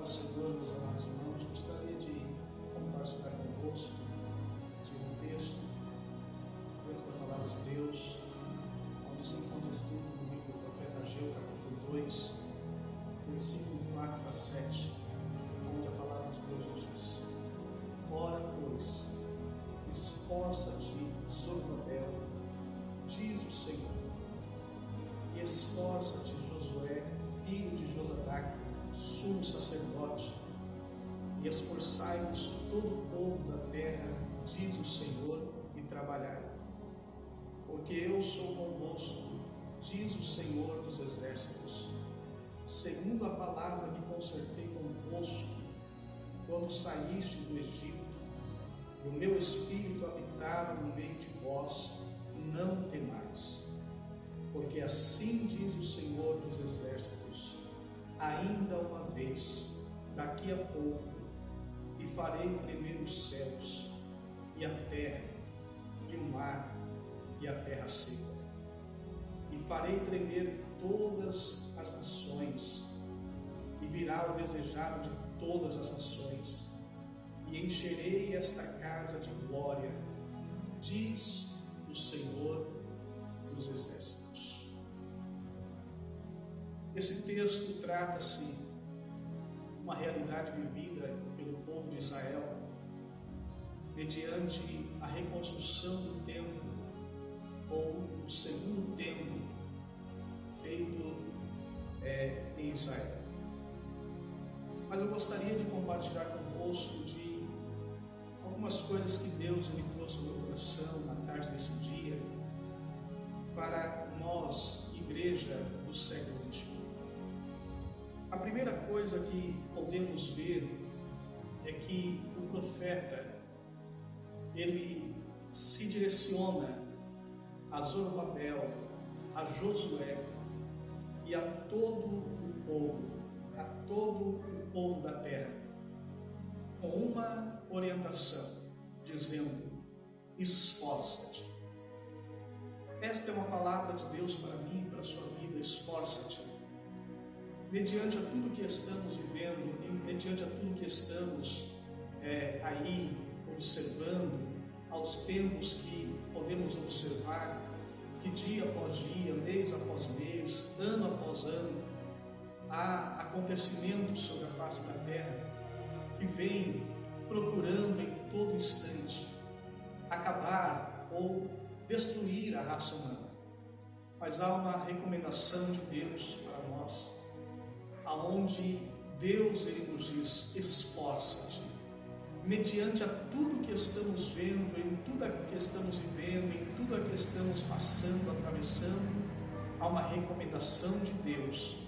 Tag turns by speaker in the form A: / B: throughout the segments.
A: do Senhor, meus amados irmãos, gostaria de compartilhar convosco de um texto dentro da Palavra de Deus, onde se encontra escrito no livro do profeta Ageu, capítulo 2, versículo 4 a 7, onde a Palavra de Deus nos diz: Ora, pois, esforça-te, Zorobabel, diz o Senhor, e esforça-te, Josué, filho de Josadaque, sumo sacerdote, e esforçai-vos todo o povo da terra, diz o Senhor, e trabalhai. Porque eu sou convosco, diz o Senhor dos exércitos, segundo a palavra que concertei convosco, quando saíste do Egito, e o meu espírito habitava no meio de vós, não temais. Porque assim diz o Senhor dos exércitos: ainda uma vez, daqui a pouco, e farei tremer os céus, e a terra, e o mar, e a terra seca. E farei tremer todas as nações, e virá o desejado de todas as nações, e encherei esta casa de glória, diz o Senhor dos exércitos. Esse texto trata-se de uma realidade vivida pelo povo de Israel mediante a reconstrução do templo, ou o segundo templo feito em Israel. Mas eu gostaria de compartilhar convosco de algumas coisas que Deus me trouxe ao meu coração na tarde desse dia para nós, igreja do século XXI. A primeira coisa que podemos ver é que o profeta, ele se direciona a Zorobabel, a Josué e a todo o povo da terra, com uma orientação, dizendo: esforça-te. Esta é uma palavra de Deus para mim e para a sua vida: esforça-te. Mediante a tudo que estamos vivendo, e mediante a tudo que estamos aí observando, aos tempos que podemos observar, que dia após dia, mês após mês, ano após ano, há acontecimentos sobre a face da terra que vêm procurando em todo instante acabar ou destruir a raça humana. Mas há uma recomendação de Deus para nós, aonde Deus ele nos diz: esforça-te. Mediante a tudo que estamos vendo, em tudo que estamos vivendo, em tudo que estamos passando, atravessando, há uma recomendação de Deus: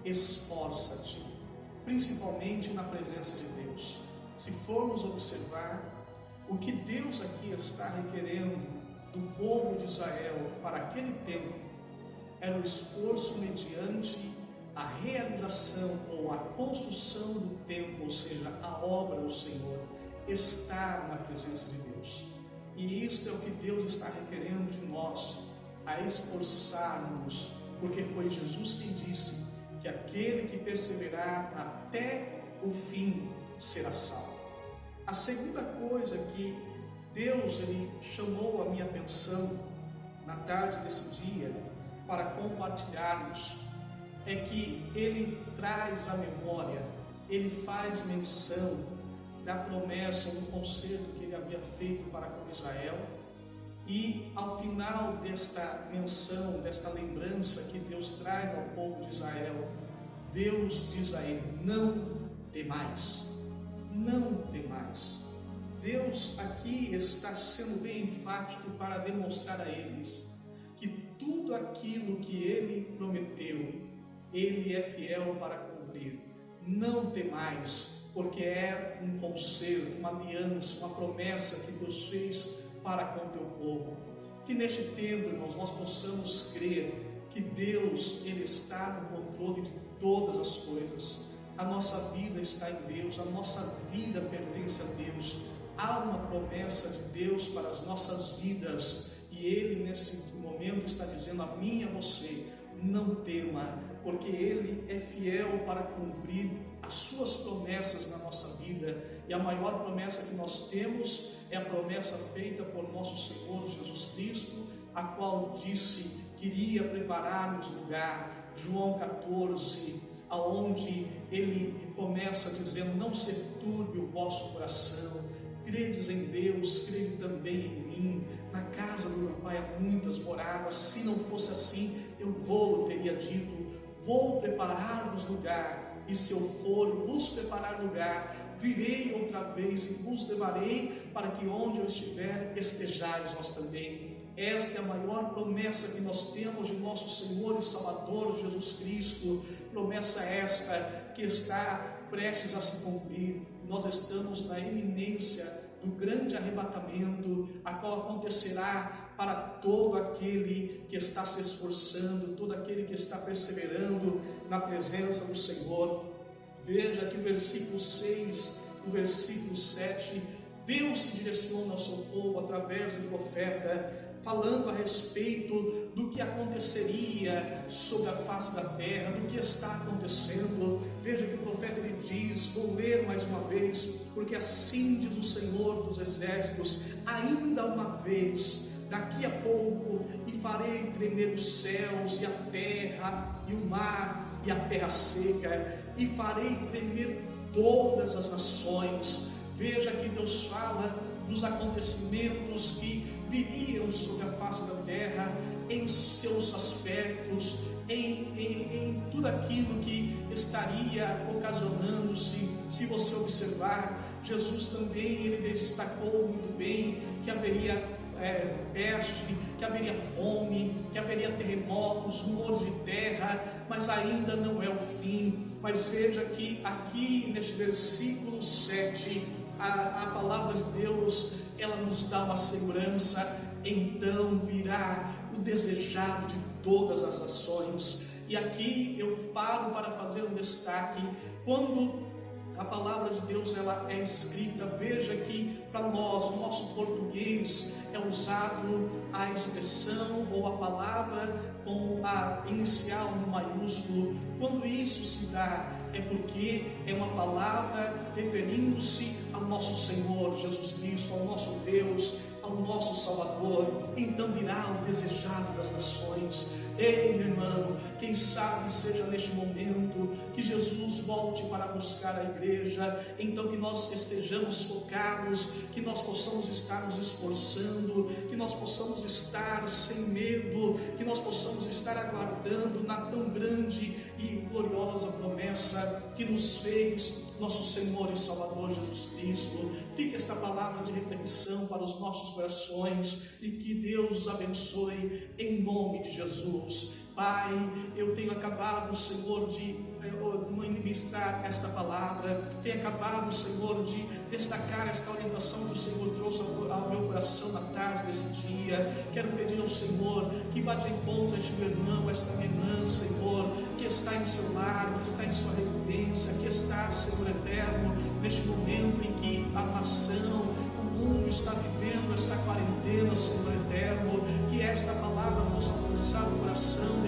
A: esforça-te, principalmente na presença de Deus. Se formos observar, o que Deus aqui está requerendo do povo de Israel para aquele tempo era o esforço mediante a realização ou a construção do templo, ou seja, a obra do Senhor, estar na presença de Deus. E isto é o que Deus está requerendo de nós, a esforçarmos, porque foi Jesus quem disse que aquele que perseverar até o fim será salvo. A segunda coisa que Deus ele chamou a minha atenção na tarde desse dia para compartilharmos é que ele traz à memória, ele faz menção da promessa, do concerto que ele havia feito para com Israel, e ao final desta menção, desta lembrança que Deus traz ao povo de Israel, Deus diz a ele: não temais, não temais. Deus aqui está sendo bem enfático para demonstrar a eles que tudo aquilo que ele prometeu, ele é fiel para cumprir. Não temais, porque é um concerto, uma aliança, uma promessa que Deus fez para com o teu povo. Que neste tempo, irmãos, nós possamos crer que Deus ele está no controle de todas as coisas. A nossa vida está em Deus, a nossa vida pertence a Deus. Há uma promessa de Deus para as nossas vidas, e Ele nesse momento está dizendo a mim e a você: não tema, porque Ele é fiel para cumprir a as suas promessas na nossa vida. E a maior promessa que nós temos é a promessa feita por nosso Senhor Jesus Cristo, a qual disse que iria preparar-nos lugar. João 14, aonde ele começa dizendo: não se turbe o vosso coração, credes em Deus, crede também em mim. Na casa do meu pai há muitas moradas, se não fosse assim, eu teria dito, vou preparar-vos lugar. E se eu for vos preparar lugar, virei outra vez e vos levarei, para que onde eu estiver, estejais vós também. Esta é a maior promessa que nós temos de nosso Senhor e Salvador Jesus Cristo. Promessa esta que está prestes a se cumprir. Nós estamos na iminência do grande arrebatamento, a qual acontecerá para todo aquele que está se esforçando, todo aquele que está perseverando na presença do Senhor. Veja que o versículo 6, o versículo 7, Deus se direciona ao seu povo através do profeta, falando a respeito do que aconteceria sobre a face da terra, do que está acontecendo. Veja que o profeta ele diz, vou ler mais uma vez, porque assim diz o Senhor dos Exércitos: ainda uma vez, daqui a pouco, e farei tremer os céus e a terra e o mar e a terra seca, e farei tremer todas as nações. Veja que Deus fala dos acontecimentos que viriam sobre a face da terra, em seus aspectos, em tudo aquilo que estaria ocasionando-se. Se você observar, Jesus também ele destacou muito bem que haveria peste, que haveria fome, que haveria terremotos, rumores de terra, mas ainda não é o fim. Mas veja que aqui neste versículo 7, a palavra de Deus, ela nos dá uma segurança. Então virá o desejado de todas as nações. E aqui eu paro para fazer um destaque. Quando a palavra de Deus ela é escrita, veja que para nós, no nosso português, é usado a expressão ou a palavra com a inicial no maiúsculo. Quando isso se dá, é porque é uma palavra referindo-se ao nosso Senhor Jesus Cristo, ao nosso Deus, ao nosso Salvador. Então virá o desejado das nações. Ei, meu irmão, quem sabe seja neste momento que Jesus volte para buscar a igreja, então que nós estejamos focados, que nós possamos estar nos esforçando, que nós possamos estar sem medo, que nós possamos estar aguardando na tão grande e gloriosa promessa que nos fez nosso Senhor e Salvador Jesus Cristo. Fica esta palavra de reflexão para os nossos corações e que Deus abençoe em nome de Jesus. Pai, eu tenho acabado, Senhor, de ministrar esta palavra, tenho acabado, Senhor, de destacar esta orientação que o Senhor trouxe ao meu coração na tarde desse dia. Quero pedir ao Senhor que vá de encontro a este meu irmão, esta minha irmã, Senhor, que está em seu lar, que está em sua residência, que está, Senhor eterno, neste momento em que a nação, o mundo está vivendo esta quarentena, Senhor eterno, que esta palavra possa alcançar o coração